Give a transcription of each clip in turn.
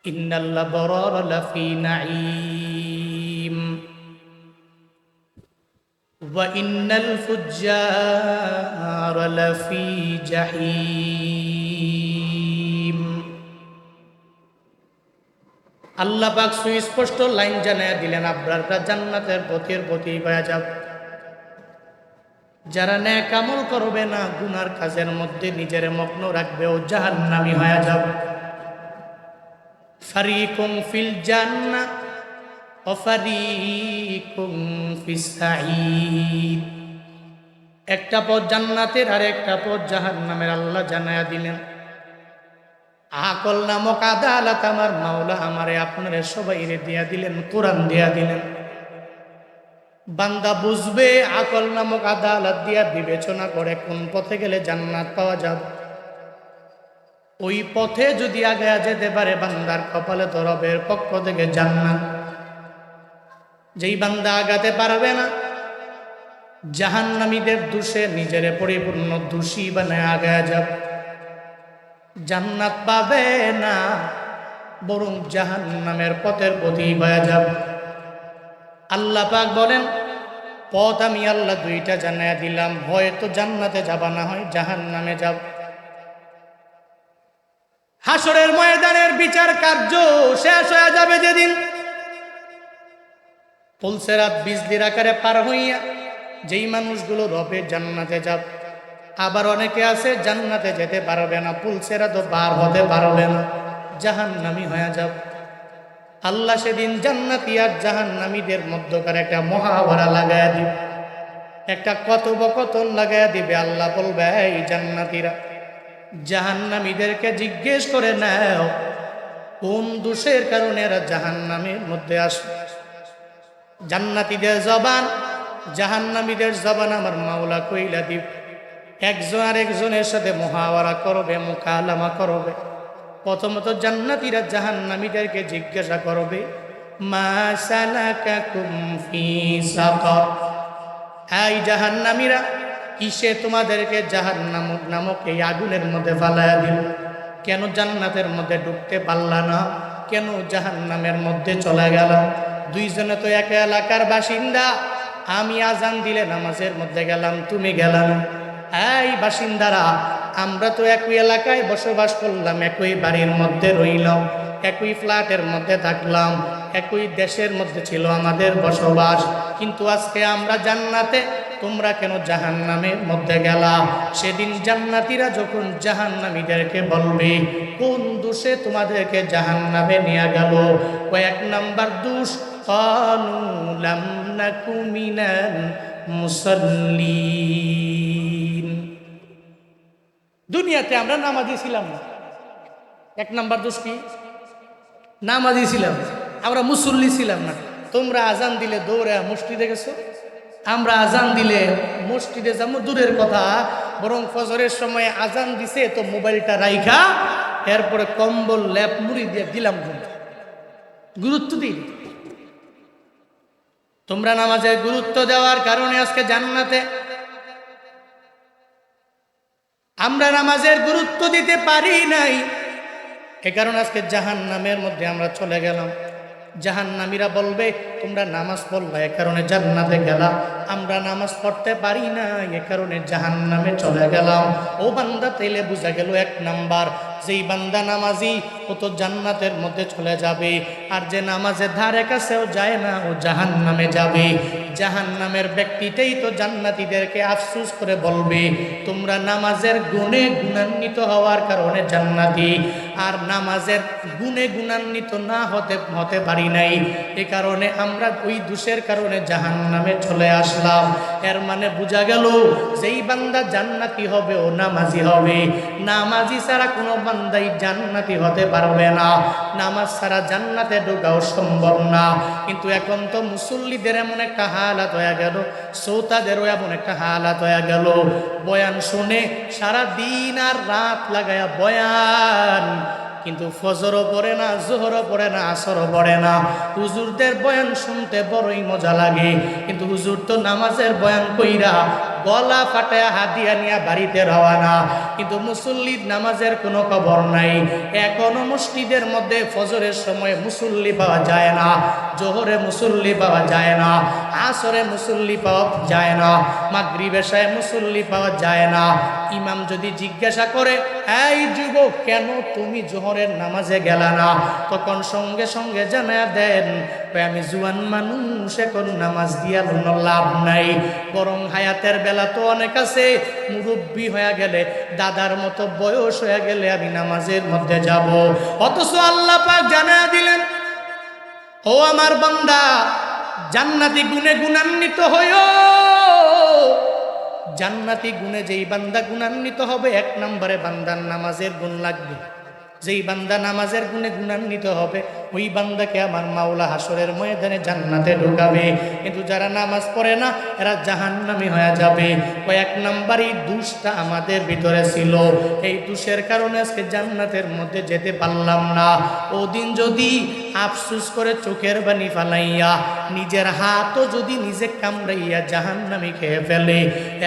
ইন্নাল আবরারা লাফি নাঈম ওয়া ইন্নাল ফুজ্জারা লাফি জাহিম। আল্লাহ পাক সুস্পষ্ট লাইন জানায়া দিলেন, আবরাররা জান্নাতের পথের পথেই হয়ে যাবে। যারা নেক আমল করবে না, গুনার কাজের মধ্যে নিজের মগ্ন রাখবে, ও জাহান্নামী হয়ে যাবে। ফারিকুম ফিল জান্নাহ ওয়া ফারিকুম ফিস সাঈদ। একটা পথ জান্নাতের আর একটা পথ জাহান্নামের আল্লাহ জানায়া দিলেন। আকল নামক আদালত আমার মাওলা আমারে আপনারে সবাইরে দিয়া দিলেন, কোরআন দিয়া দিলেন। বান্দা বুঝবে, আকল নামক আদালত দিয়া বিবেচনা করে কোন পথে গেলে জান্নাত পাওয়া যাবে। ওই পথে যদি আগে যেতে পারে, বান্দার কপালে তো রবের পক্ষ থেকে জান্নাত। যেই বান্দা আগাতে পারবে না, জাহান্নামীদের দোষে নিজের পরিপূর্ণ দোষী বানায় আগায় যাবে, জান্নাত পাবে না, বরং জাহান্নামের পথের পথই হয়ে যাবে। আল্লাহ পাক বলেন, পথ আমি আল্লাহ দুইটা জানায়া দিলাম, হয়তো জান্নাতে যাবা, না হয় জাহান্নামে যাব। হাসরের ময়দানের বিচার কার্য শেষ হয়ে যাবে যেদিন, পুলসেরাত বিজলির আকারে পার হইয়া যেই মানুষগুলো রবে জান্নাতে যাবে। আবার অনেকে আছে জান্নাতে যেতে পারবে না, পুলসেরাত পার হতে পারবে না, জাহান্নামী হয়ে যাবে। আল্লাহ সেদিন জান্নাতি আর জাহান্নামীদের মধ্যকার একটা মহাভারা লাগায়া দিবে, একটা কথোপকথন লাগায়া দিবে। আল্লাহ বলবে, এই জান্নাতীরা জাহান্নামীদেরকে জিজ্ঞেস করে নাও, কোন দোষের কারণে এরা জাহান্নামের মধ্যে আসে। জান্নাতীদের জবান, জাহান্নামীদের জবান আমার মাওলা কইলা দিব। একজন আর একজনের সাথে মুহাওয়ারা করবে, মুকালামা করবে। প্রথমত জান্নাতীরা জাহান্নামীদেরকে জিজ্ঞাসা করবে, মা সালাকাকুম ফি সাকার। এই জাহান্নামীরা, কিসে তোমাদেরকে জাহান্নাম নামক এই আগুনের মধ্যে ফালায়া দিল? কেন জান্নাতের মধ্যে ঢুকতে পারলা না? কেন জাহান্নামের মধ্যে চলে গেল? দুইজনে তো এক এলাকার বাসিন্দা। আমি আজান দিলে নামাজের মধ্যে গেলাম, তুমি গেলা না। এই বাসিন্দারা, আমরা তো একই এলাকায় বসবাস করলাম, একই বাড়ির মধ্যে রইলাম, একই ফ্ল্যাটের মধ্যে থাকলাম, একই দেশের মধ্যে ছিল আমাদের বসবাস, কিন্তু আজকে আমরা জান্নাতে, তোমরা কেন জাহান্নামের মধ্যে গেলা? সেদিন জান্নাতীরা যখন জাহান্নামীদেরকে বলবে, কোন দোষে তোমাদেরকে জাহান্নামে নিয়ে গেল? কয়েক নাম্বার দোষ, ক্বালু লাম নাকু মিনাল মুসাল্লিন। দুনিয়াতে আমরা নামাজি ছিলাম না। এক নাম্বার দোষ কি? নামাজি ছিলাম, আমরা মুসল্লি ছিলাম না। তোমরা আজান দিলে দৌড়ে মসজিদে গেছো, আমরা আজান দিলে মসজিদে যাবো দূরের কথা, বরং ফজরের সময় আজান দিছে তো মোবাইলটা রাইখা এরপরে কম্বল ল্যাপ মুড়ি দিয়ে দিলাম, গুরুত্ব দিই। তোমরা নামাজের গুরুত্ব দেওয়ার কারণে আজকে জান্নাতে, আমরা নামাজের গুরুত্ব দিতে পারি নাই, এ কারণে আজকে জাহান্নামের মধ্যে আমরা চলে গেলাম। জাহান্নামীরা বলবে, তোমরা নামাজ পড়লা, এ কারণে জান্নাতে গেলাম, আমরা নামাজ পড়তে পারি না, এ কারণে জাহান্নামে চলে গেলাম। ও বান্দা, তাইলে বোঝা গেল এক নাম্বার, যেই বান্দা নামাজি ও তো জান্নাতের মধ্যে চলে যাবে, আর যে নামাজের ধারে কাছেও যায় না, ও জাহান্নামে যাবে। জাহান্নামের ব্যক্তিটাই তো জান্নাতীদেরকে আফসোস করে বলবে, তোমরা নামাজের গুণে গুণান্বিত হওয়ার কারণে জান্নাতি, আর নামাজের গুণে গুণান্বিত না হতে পারি নাই, এ কারণে আমরা ওই দোষের কারণে জাহান্নামে চলে আসলাম। এর মানে বোঝা গেল, যেই বান্দা জান্নাতি হবে ও নামাজি হবে। নামাজি ছাড়া কোনো বান্দাই জান্নাতি হতে পারবে না, নামাজ ছাড়া জান্নাতে ঢোকাও সম্ভব না। কিন্তু এখন তো মুসল্লিদের এমন একটা হালাত হয়ে গেল, শ্রোতাদেরও এমন একটা হালাত হয়ে গেল, বয়ান শুনে সারা দিন আর রাত লাগায়া বয়ান, কিন্তু ফজরও পড়ে না, জোহরও পড়ে না, আসরও পড়ে না। হুজুরদের বয়ান শুনতে বড়ই মজা লাগে, কিন্তু হুজুর তো নামাজের বয়ান কইরা গলা ফাটায়া হাদিয়া নিয়া বাড়িতে রওয়ানা। কিন্তু মুসল্লির নামাজের কোনো খবর নাই। এখনো মসজিদের মধ্যে ফজরের সময় মুসল্লি পাওয়া যায় না, জোহরে মুসল্লি পাওয়া যায় না, আসরে মুসল্লি পাওয়া যায় না, মাগরিব এশায় মুসল্লি পাওয়া যায় না। ইমাম যদি জিজ্ঞাসা করে, এই যুবক, কেন তুমি জোহরের নামাজে গেলা না? তখন সঙ্গে সঙ্গে জানা দেন, আমি জুয়ান মানুষ, এখন নামাজ দিয়া কোনো লাভ নাই। বরং হায়াতের বেলা তো অনেক আছে, মুরব্বী হয়ে গেলে, দাদার মতো বয়স হয়ে গেলে আমি নামাজের মধ্যে যাব। অথচ আল্লাহ পাক জানা দিলেন, ও আমার বান্দা, জান্নাতি গুণে গুণান্বিত হইও। জান্নাতি গুণে যেই বান্দা গুণান্বিত হবে, এক নম্বরে বান্দার নামাজের গুণ লাগবে। যেই বান্দা নামাজের গুণে গুণান্বিত হবে, ওই বান্দাকে আমার মাওলা হাসরের ময়দানে জান্নাতে ঢুকাবে। কিন্তু যারা নামাজ পড়ে না, এরা জাহান্নামী হয়ে যাবে। কয়েক নাম্বারই দোষটা আমাদের ভিতরে ছিল, এই দোষের কারণে আজকে জান্নাতের মধ্যে যেতে পারলাম না। ওদিন যদি আফসুস করে চোখের পানি ফালাইয়া নিজের হাতও যদি নিজে কামড়াইয়া জাহান্নামী খেয়ে ফেলে,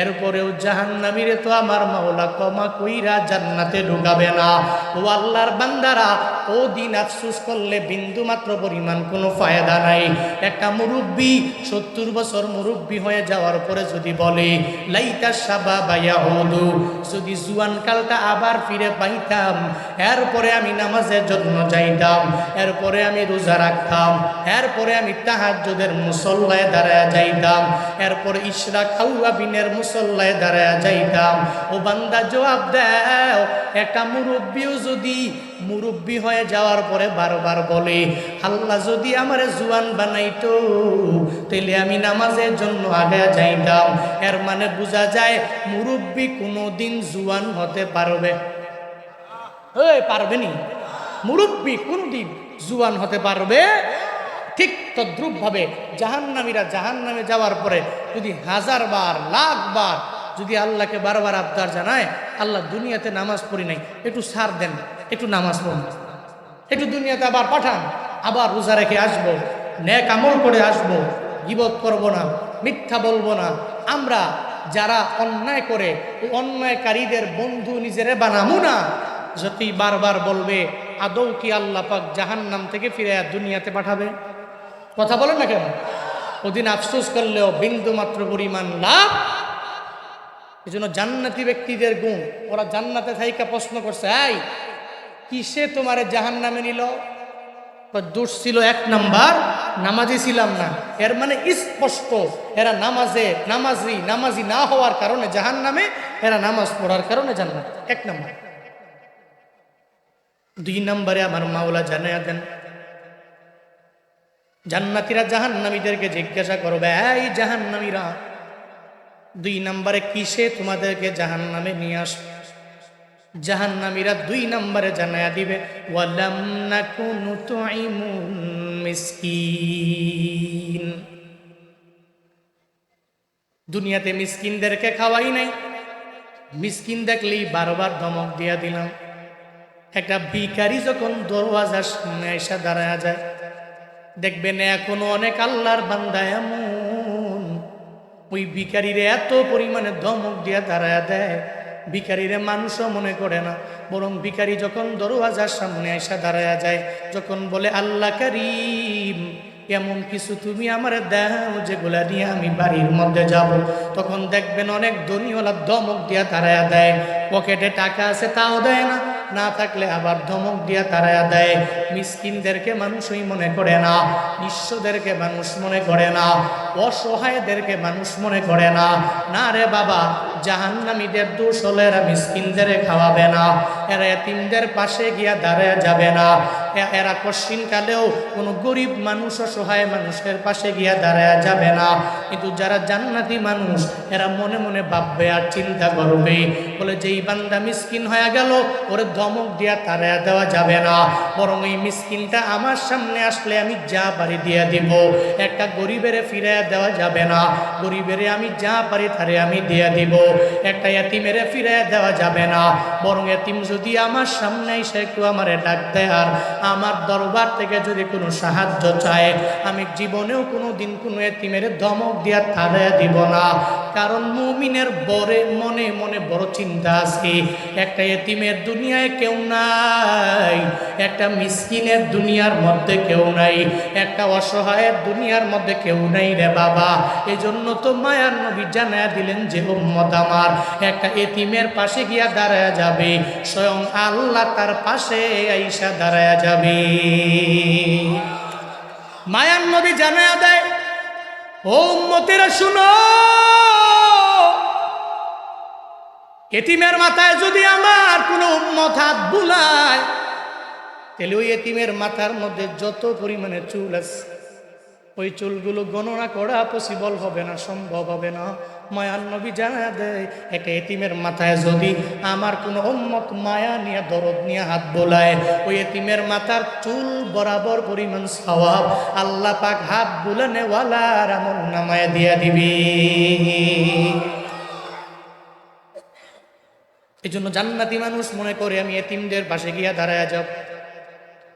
এরপরেও জাহান্নামীরে তো আমার মাওলা ক্ষমা কইরা জান্নাতে ঢুকাবে না। ও আল্লাহর বান্দারা, ও দিন আফসুস করলে বিন্দু মাত্র পরিমাণ কোনো ফায়দা নাই। একটা মুরব্বী 70 বছর মুরব্বী হয়ে যাওয়ার পরে যদি বলে, লাইতা শাবাবা ইয়াউদু, যদি জুয়ান কালটা আবার ফিরে পাইতাম, এরপরে আমি নামাজের জন্য যাইতাম, এরপরে আমি রোজা রাখতাম, এরপরে আমি তাহাজ্জুদের মুসল্লায় দাঁড়ায় যাইতাম, এরপরে ইশরাক আউয়াবিনের মুসল্লায় দাঁড়ায় যাইতাম। ও বান্দা, জবাব দাও, একটা মুরব্বীও যদি মুরব্বী হয়ে যাওয়ার পরে বারবার বলে, আল্লাহ যদি আমারে জুয়ান বানাইতো, তাহলে আমি নামাজের জন্য আগে যাইতাম, এর মানে বোঝা যায় মুরব্বী কোনোদিন জুয়ান হতে পারবে? পারবে নি? মুরব্বী কোনদিন জুয়ান হতে পারবে? ঠিক তদ্রুপ ভাবে জাহান্নামীরা জাহান্নামে যাওয়ার পরে যদি 1000 বার, লাখ বার যদি আল্লাহকে বারবার আবদার জানায়, আল্লাহ দুনিয়াতে নামাজ পড়ি নাই, একটু ছাড় দেন, একটু নামাজ পড়ুন, একটু দুনিয়াতে আবার পাঠান, আবার রোজা রেখে আসবো, নেক আমল করে আসবো, গীবত করব না, মিথ্যা বলবো না। আমরা যারা অন্যায় করে, ওই অন্যায়কারীদের বন্ধু নিজেরে বানামু না। যদি বারবার বলবে, আদৌ কি আল্লাহ পাক জাহান্নাম থেকে ফিরে দুনিয়াতে পাঠাবে? কথা বলেন না কেন? ওদিন আফসোস করলেও বিন্দু মাত্র পরিমাণ লাভ। এই জন্য জান্নাতি ব্যক্তিদের গুণ, ওরা জান্নাতে থাইকা প্রশ্ন করছে, এই কিসে তোমারে জাহান্নামে নিল? দোষ ছিল 1 নাম্বার, নামাজি ছিলাম না। এর মানে স্পষ্ট এরা নামাজি না হওয়ার কারণে জাহান্নামে, এরা নামাজ পড়ার কারণে জান্নাত। 1 নাম্বার। 2 নাম্বারে আমার মাওলা জানায়া দেন, জান্নাতীরা জাহান্নামীদেরকে জিজ্ঞাসা করবে, এই জাহান্নামীরা, 2 নাম্বারে কিসে তোমাদেরকে জাহান্নামে নিয়ে আস? জাহান্নামীরা 2 নাম্বারে জানায়া দিবে, ওয়ালাম নাকুনু তুইমুন মিসকিন। দুনিয়াতে মিসকিনদেরকে খাওয়াই নাই, মিসকিন দেখলেই বারবার ধমক দিয়া দিলাম। একটা ভিখারি যখন দরওয়াজার সামনে এসে দাঁড়ায় যায়, দেখবেন এখনো অনেক আল্লাহর বান্দা এমন ওই ভিখারিরে এত পরিমাণে ধমক দিয়া দাঁড়ায় দেয়, ভিখারিরে মানুষও মনে করে না। বরং ভিখারি যখন দরওয়াজার সামনে এসে দাঁড়ায় যায়, যখন বলে, আল্লাহ কারীম, এমন কিছু তুমি আমার দাও যেগুলা নিয়ে আমি বাড়ির মধ্যে যাব, তখন দেখবেন অনেক ধনীওয়ালা ধমক দিয়া দাঁড়ায় দেয়। পকেটে টাকা আছে তাও দেয় না, না থাকলে আবার ধমক দিয়া তারায়া দেয়। মিসকিনদেরকে মানুষই মনে করে না, নিঃস্বদেরকে মানুষ মনে করে না, অসহায়দেরকে মানুষ মনে করে না। না রে বাবা, জাহান্নামীদের দোষ হলে এরা মিসকিনদের খাওয়াবে না, এরা এতিমদের পাশে গিয়া দাঁড়ায় যাবে না, এরা কশিনকালেও কোনো গরিব মানুষ, অসহায় মানুষের পাশে গিয়া দাঁড়ায় যাবে না। কিন্তু যারা জান্নাতি মানুষ, এরা মনে মনে ভাববে আর চিন্তা করবে, বলে যেই বান্দা মিসকিন হয়ে গেল, ওরে ধমক দিয়া তাড়ায়া দেওয়া যাবে না, বরং এই মিসকিনটা আমার সামনে আসলে আমি যা পারি দিয়া দিব। একটা গরিবের ফিরাইয়া দেওয়া যাবে না, গরিবের আমি যা পারি তারে আমি দিয়া দিব। একটা এতিমের ফিরাইয়া দেওয়া যাবে না, বরং এতিম যদি আমার সামনে এসে একটু আমারে ডাক দেয় আর আমার দরবার থেকে যদি কোনো সাহায্য চায়, আমি জীবনেও কোনো দিন কোনো এতিমের ধমক দিয়া তাড়ায়া দিব না। কারণ মুমিনের বরে মনে মনে বড় চিন্তা আছে, একটা এতিমের দুনিয়ায় কেউ নাই, একটা মিসকিনের দুনিয়ার মধ্যে কেউ নাই, একটা অসহায়ের দুনিয়ার মধ্যে কেউ নাই রে বাবা। এজন্য তো মায়ার নবী জানায়া দিলেন যে উম্মত আমার একটা এতিমের পাশে গিয়া দাঁড়ায়া যাবে, স্বয়ং আল্লাহ তার পাশে আইসা দাঁড়ায়া যাবে। মায়ার নবী জানায়া দেয়, ও উম্মতেরা শুনো, এতিমের মাথায় যদি আমার কোনো উম্মত হাত বুলায়, তাহলে ওই এতিমের মাথার মধ্যে যত পরিমাণে চুল আছে ওই চুলগুলো গণনা করা পসিবল হবে না, সম্ভব হবে না। মায়ার নবী জানা দেয়, একটা এতিমের মাথায় যদি আমার কোনো উম্মত মায়া নিয়ে দরদ নিয়ে হাত বোলায়, ওই এতিমের মাথার চুল বরাবর পরিমাণ সওয়াব আল্লাহ পাক হাত বুলানে ওয়ালার আমল নামায় দিয়া দিবি। এই জন্য জান্নাতি মানুষ মনে করে আমি এতিমদের পাশে গিয়া দাঁড়ায় যাব।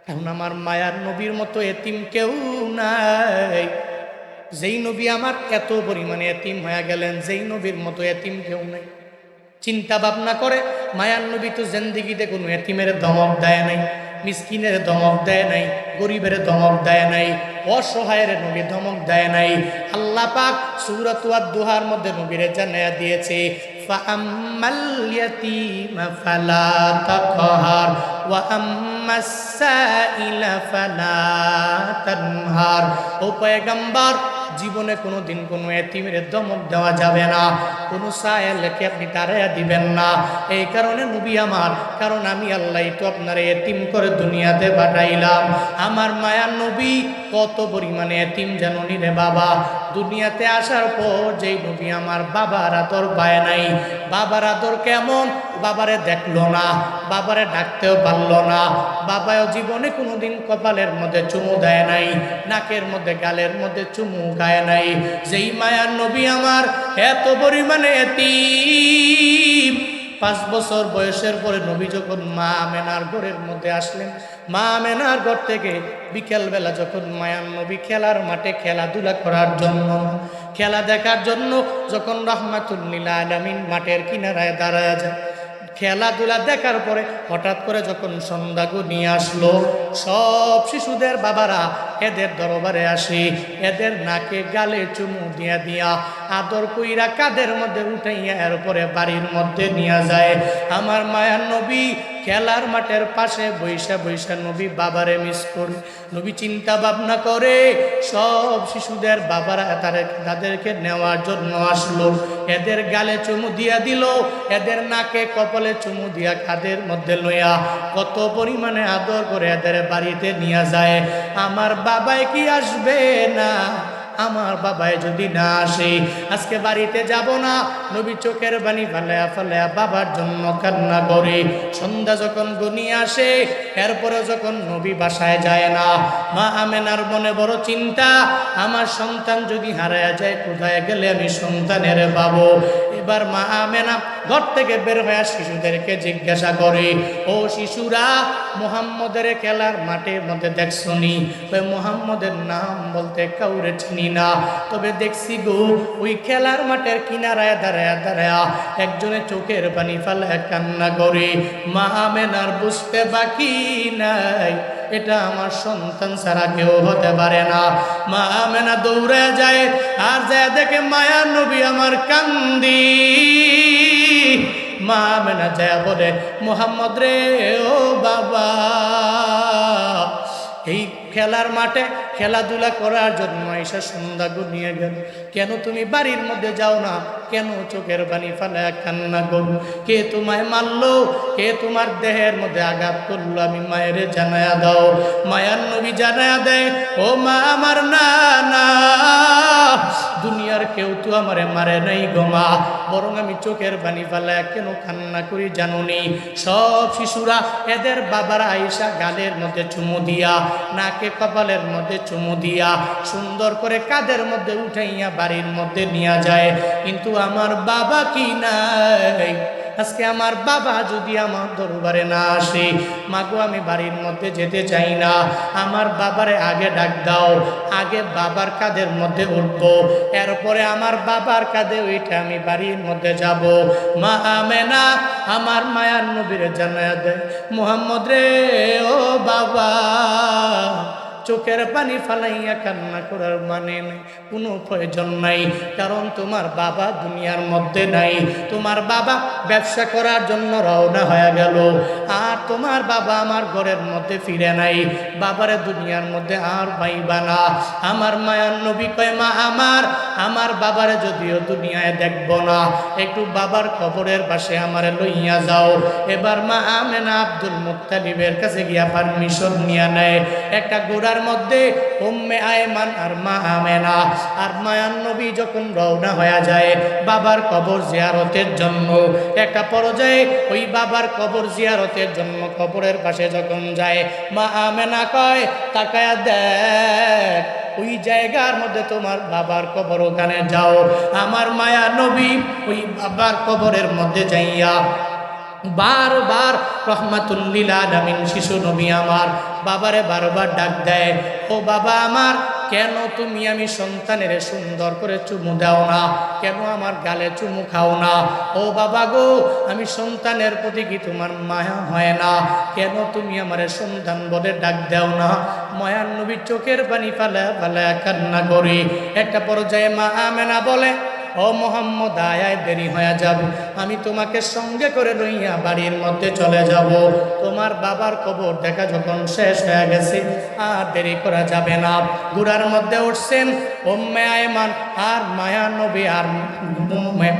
এখন আমার মায়ার নবীর মতো এতিম কেউ নাই। যেই নবী আমার এত পরিমাণে এতিম হয়ে গেলেন, যেই নবীর মতো এতিম কেউ নাই। চিন্তা ভাবনা করে, মায়ার নবী তো জিন্দেগিতে কোনো এতিমের ধমক দেয় নাই, মিসকিনের ধমক দেয় নাই, গরিবের ধমক দেয় নাই, অসহায়ের নবী ধমক দেয় নাই। আল্লাহ পাক সূরাত আদ-দুহার মধ্যে নবীরে জানায়া দিয়েছে, ফাআম্মাল ইয়াতীমা ফালা তাকহার ওয়া আম্মাস সাইলা ফালা তানহার। ও পয়গম্বর, জীবনে কোনোদিন কোনো এতিমের ধমক দেওয়া যাবে না, কোনো সায়েলকে আপনি তাড়াইয়া দিবেন না। এই কারণে নবী আমার, কারণ আমি আল্লাহ তো আপনার এতিম করে দুনিয়াতে পাঠাইলাম। আমার মায়ার নবী কত পরিমাণে এতিম জানুনি রে বাবা। দুনিয়াতে আসার পর যেই নবী আমার বাবার আদর পায় নাই, বাবার আদর কেমন, বাবারে দেখলো না, বাবারে ডাকতেও পারলো না, বাবাও জীবনে কোনোদিন কপালের মধ্যে চুমু দেয় নাই, নাকের মধ্যে গালের মধ্যে চুমু গায় নাই। যেই মায়ার নবী আমার এত পরিমাণে এতিম, 5 বছর বয়সের পরে নবী যখন মা আমেনার ঘরের মধ্যে আসলেন, মা আমেনার ঘর থেকে বিকেলবেলা যখন মায়ার নবী খেলার মাঠে খেলাধুলা করার জন্য, খেলা দেখার জন্য যখন রাহমাতুল লিল আলামিন মাঠের কিনারায় দাঁড়ায় যায়, খেলাধুলা দেখার পরে হঠাৎ করে যখন সন্ধ্যা নিয়ে আসলো, সব শিশুদের বাবারা এদের দরবারে আসে, এদের নাকে গালে চুমু দিয়া দিয়া আদর কইরা কাদের মধ্যে উঠাইয়া এরপরে বাড়ির মধ্যে নিয়ে যায়। আমার মায়ার নবী খেলার মাঠের পাশে বৈশা বৈশা নবী বাবারে মিস করে, নবী চিন্তা ভাবনা করে সব শিশুদের বাবারা তাদেরকে নেওয়ার জন্য আসলো, এদের গালে চুমু দিয়া দিল, এদের নাকে কপালে চুমু দিয়া কাদের মধ্যে লইয়া কত পরিমাণে আদর করে এদের বাড়িতে নিয়ে যায়। আমার বাবাই কি আসবে না? আমার বাবায় যদি না আসে আজকে বাড়িতে যাব না। নবী চোখের পানি ফালায়া ফালায়া বাবার জন্য কান্না করে। সন্ধ্যা যখন ঘনিয়ে আসে, এরপরে যখন নবী বাসায় যায় না, মা আমেনার মনে বড় চিন্তা, আমার সন্তান যদি হারায়া যায়, কোথায় গেলে আমি সন্তানের পাবো। এবার মা আমেনা ঘর থেকে বের হয়ে শিশুদেরকে জিজ্ঞাসা করে, ও শিশুরা, মুহাম্মদের খেলার মাঠের মধ্যে দেখছনি? ওই মুহাম্মদের নাম বলতে কাউরে চিনি না, তবে দেখছি গো ওই খেলার মাঠের কিনারায় দাঁড়ায়া দাঁড়ায়া একজনে চোখের পানি ফালায় কান্না করে। মা আমেনার বুঝতে বাকি নাই এটা আমার সন্তান ছাড়া কেউ হতে পারে না। মা আমেনা দৌড়ে যায়, আর যায় দেখে মায়ার নবী আমার কান্দি। মা আমেনা যায় বলে, মুহাম্মদ রে, ও বাবা, এই খেলার মাঠে খেলাধুলা করার জন্য এসে সন্ধ্যা ঘনিয়ে গেল, কেন তুমি বাড়ির মধ্যে যাও না? কেন চোখের পানি ফালায় কান্না করো? কে তোমায় মারলো? কে তোমার দেহের মধ্যে আঘাত করলো? আমি মায়েরে জানায়া দাও। মায়ার নবী জানায়া দেয়, ও মা আমার, না না, দুনিয়ার কেউ তো আমারে মারে নাই গো মা, বরং আমি চোখের পানি ফালায় কেন কান্না করি জানুনি? সব শিশুরা এদের বাবারা আইসা গালের মধ্যে চুমু দিয়া, নাকে কপালের মধ্যে চুমু দিয়া, সুন্দর করে কাদের মধ্যে উঠাইয়া বাড়ির মধ্যে নিয়ে যায়। কিন্তু আমার বাবা কি নাই? আজকে আমার বাবা যদি আমার দরবারে না আসে, মাগো আমি বাড়ির মধ্যে যেতে চাই না, আমার বাবারে আগে ডাক দাও, আগে বাবার কাঁধের মধ্যে উঠবো, এরপরে আমার বাবার কাঁধে উঠে আমি বাড়ির মধ্যে যাব। মা আমেনা আমার মায়ার নবীরে জানায়া দেয়, মুহাম্মদ রে ও বাবা, চোখের পানি ফালাইয়া কান্না করার মানে নেই, কোনো প্রয়োজন নাই, কারণ তোমার বাবা দুনিয়ার মধ্যে নাই। তোমার বাবা ব্যবসা করার জন্য রওনা হয়ে গেল, আর তোমার বাবা আমার ঘরের মধ্যে ফিরে নাই, বাবারে দুনিয়ার মধ্যে আর পাইবা না। আমার মায়ার নবী কয়, মা আমার বাবারে যদিও দুনিয়ায় দেখব না, একটু বাবার কবরের পাশে আমারে লইয়া যাও। এবার মা আমেনা আব্দুল মুত্তালিবের কাছে গিয়া পারমিশন নিয়ে নেয়। একটা গোড়ার মধ্যে উম্মে আয়মান আর মা আমেনা আর মায়ার নবী যখন রওনা হয়ে যায় বাবার কবর জিয়ারতের জন্য, একটা পর্যায়ে ওই বাবার কবর জিয়ারতের জন্য কবরের পাশে যখন যায়, মা আমেনা কয়, তাকায়া দেখ ওই জায়গার মধ্যে তোমার বাবার কবর, ওখানে যাও। আমার মায়া নবী ওই বাবার কবরের মধ্যে যাইয়া বারবার রহমাতুল্লিল আলামিন শিশু নবী আমার বাবারে বারবার ডাক দেয়, ও বাবা আমার, কেন তুমি আমি সন্তানের সুন্দর করে চুমু দাও না, কেন আমার গালে চুমু খাও না, ও বাবা গো, আমি সন্তানের প্রতি কি তোমার মায়া হয় না, কেন তুমি আমার সন্তান বলে ডাক দাও না। মায়ার নবী চোখের পানি ফালায়া ফালায়া কান্না করি। একটা পর্যায়ে মা আমেনা বলে, ও মোহাম্মদ, আয়ায় দেরি হয়ে যাব, আমি তোমাকে সঙ্গে করে লইয়া বাড়ির মধ্যে চলে যাব। তোমার বাবার কবর দেখা যখন শেষ হয়ে গেছে, আর দেরি করা যাবে না। ঘোড়ার মধ্যে উঠছেন উম্মে আয়মান আর মায়া নবী আর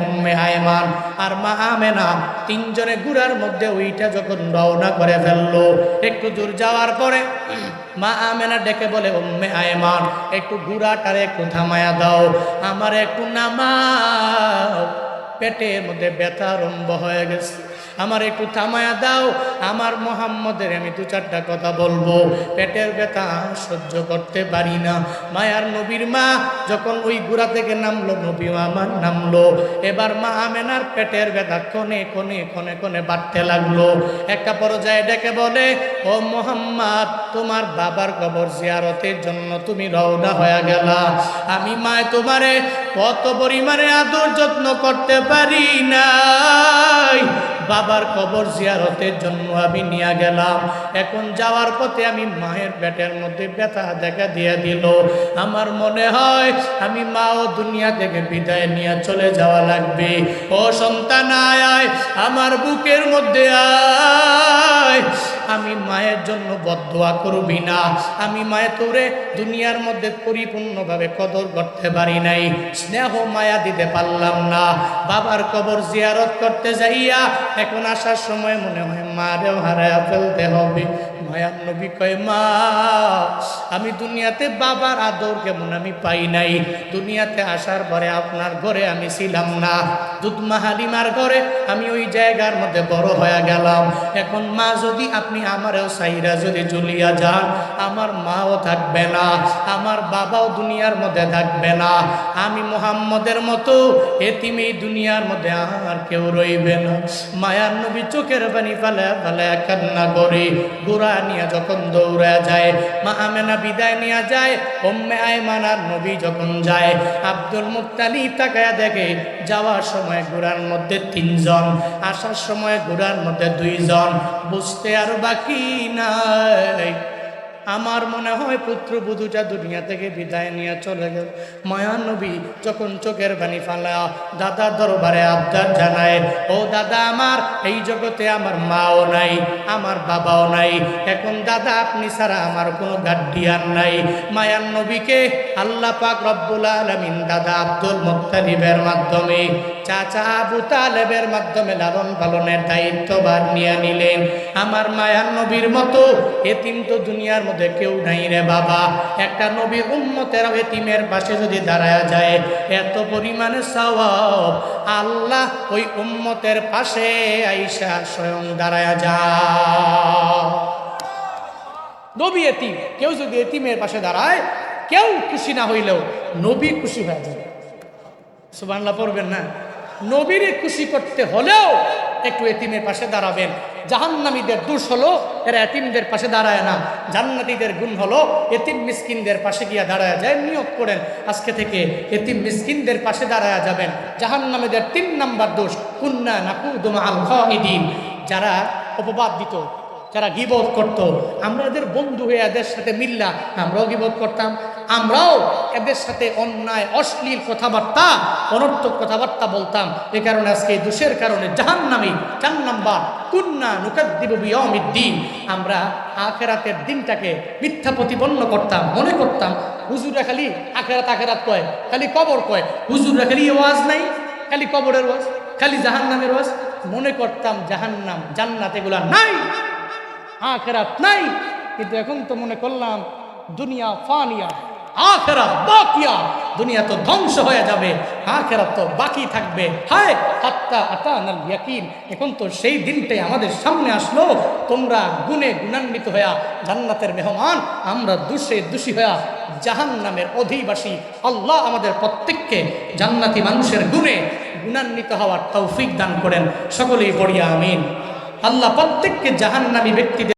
উম্মে আয়মান আর মা আমেনা, তিনজনে ঘোড়ার মধ্যে ওইটা যখন রওনা করে ফেললো, একটু দূর যাওয়ার পরে মা আমেনা ডেকে বলে, উম্মে আয়মান, একটু ঘোড়াটারে একটু থামায়া দাও, আমার একটু নামাও, পেটের মধ্যে ব্যথা আরম্ভ হয়ে গেছে, আমার একটু থামায়া দাও, আমার মোহাম্মদের আমি দু চারটা কথা বলবো, পেটের ব্যথা সহ্য করতে পারি না। মায়ার নবীর মা যখন ওই ঘোড়া থেকে নামলো, নবী আমার নামলো, এবার মা আমেনার পেটের ব্যথা কনে কনে কনে কনে বাড়তে লাগলো। একটা পর্যায়ে ডেকে বলে, ও মোহাম্মদ, তোমার বাবার কবর জিয়ারতের জন্য তুমি রওনা হয়ে গেলা, আমি মায় তোমারে কত পরিমাণে আদর যত্ন করতে পারি নাই, বাবার কবর জিয়ারতের জন্য আমি নিয়ে গেলাম, এখন যাওয়ার পথে আমি মায়ের পেটের মধ্যে ব্যথা দেখা দিয়ে দিল, আমার মনে হয় আমি মাও দুনিয়া থেকে বিদায় নিয়ে চলে যাওয়া লাগবে। ও সন্তান, আয় আমার বুকের মধ্যে আয়, আমি মায়ের জন্য বদদোয়া করবি না, আমি মায়ের তোরে দুনিয়ার মধ্যে পরিপূর্ণভাবে কদর করতে পারি নাই, স্নেহ মায়া দিতে পারলাম না, বাবার কবর জিয়ারত করতে যাইয়া এখন আসার সময় মনে হয় মারেও হারায়া ফেলতে হবে। মায়ার নবী কয়, মা, আমি দুনিয়াতে বাবার আদর কেমন আমি পাই নাই, দুনিয়াতে আসার পরে আপনার ঘরে আমি ছিলাম না, দুধমা হালিমার ঘরে আমি ওই জায়গার মধ্যে বড় হয়ে গেলাম, এখন মা যদি আপনি আমারও সাইরা যদি জ্বলিয়া যান, আমার মাও থাকবে না, আমার বাবাও দুনিয়ার মধ্যে থাকবে না, আমি মুহাম্মদের মতো এতিম এই দুনিয়ার মধ্যে আর কেউ রইবে না। মায়ার নবী চোখের পানি ফালায়া ফালায়া কান্না করে ঘোড়া নিয়ে যখন দৌড়া যায়, মা আমেনা বিদায় নিয়ে যায়, উম্মে আয়মান আর নবী যখন যায়, আব্দুল মুত্তালিব তাকায়া দেখে যাওয়ার সময় ঘোড়ার মধ্যে 3 জন, আসার সময় ঘোড়ার মধ্যে 2 জন, বুঝতে আর বাকি নাই। আমার মনে হয় পুত্রবধূটা দুনিয়া থেকে বিদায় নিয়ে চলে গেল। মায়ার নবী যখন চোখের পানি ফালা দাদার দরবারে আবদার জানায়, ও দাদা আমার, এই জগতে আমার মাও নাই, আমার বাবাও নাই, এখন দাদা আপনি ছাড়া আমার কোনো গার্ডিয়ান নাই। মায়ার নবীকে আল্লাহ পাক রব্বুল আলামিন দাদা আব্দুল মুত্তালিবের মাধ্যমে, চাচা আবু তালেবের মাধ্যমে লালন পালনের দায়িত্বভার নিয়ে নিলেন। আমার মায়ার নবীর মতো এতিম তো দুনিয়ার মধ্যে কেউ নাই রে বাবা। একটা নবীর উম্মতের এতিমের পাশে যদি দাঁড়ায় যায়, এত পরিমাণে সওয়াব, আল্লাহ ওই উম্মতের পাশে আইসা স্বয়ং দাঁড়ায় যায়। নবী এতিম, কেউ যদি এতিমের পাশে দাঁড়ায়, কেউ খুশি না হইলেও নবী খুশি হয়ে যায়। সুবহানাল্লাহ পড়বেন না? নবীরে খুশি করতে হলেও একটু এতিমের পাশে দাঁড়াবেন। জাহান্নামীদের দোষ হলো এরা এতিমদের পাশে দাঁড়ায় না, জান্নাতীদের গুণ হলো এতিম মিসকিনদের পাশে গিয়া দাঁড়ায় যায়। নিয়োগ করেন আজকে থেকে এতিম মিসকিনদের পাশে দাঁড়ায় যাবেন। জাহান্নামীদের 3 নাম্বার দোষ, কুন্না নাকুদু মাআল খাইদিন, যারা অপবাদ দিত, যারা গীবত করত, আমরা এদের বন্ধু হয়ে এদের সাথে মিল্লা আমরাও গীবত করতাম, আমরাও এদের সাথে অন্যায় অশ্লীল কথাবার্তা অনর্থক কথাবার্তা বলতাম। এ কারণে আজকে এই দোষের কারণে জাহান্নামী। 4 নাম্বার, কুন্না নুকাদ্দিবু বিয়াউমিদ্দিন, আমরা আখিরাতের দিনটাকে মিথ্যা প্রতিপন্ন করতাম, মনে করতাম হুজুররা খালি আখিরাত আখিরাত কয়, খালি কবর কয়, হুজুররা খালি ওয়াজ নাই, খালি কবরের ওয়াজ, খালি জাহান্নামের ওয়াজ, মনে করতাম জাহান্নাম জান্নাত এগুলা নাই, আখিরাত নাই। কিন্তু এখন তো মনে করলাম দুনিয়া ফানিয়া, আখিরাত বাকিয়া, দুনিয়া তো ধ্বংস হয়ে যাবে, আখিরাত তো বাকি থাকবে। হায় হাত্তা আতানাল ইয়াকিন, এখন তো সেই দিনটাই আমাদের সামনে আসলো। তোমরা গুণে গুণান্বিত হইয়া জান্নাতের মেহমান, আমরা দোষী হইয়া জাহান্নামের অধিবাসী। আল্লাহ আমাদের প্রত্যেককে জান্নাতি মানুষের গুণে গুণান্বিত হওয়ার তৌফিক দান করেন। সকলেই পড়িয়া আমিন। আল্লাহ প্রত্যেককে জাহান্নামী ব্যক্তিদের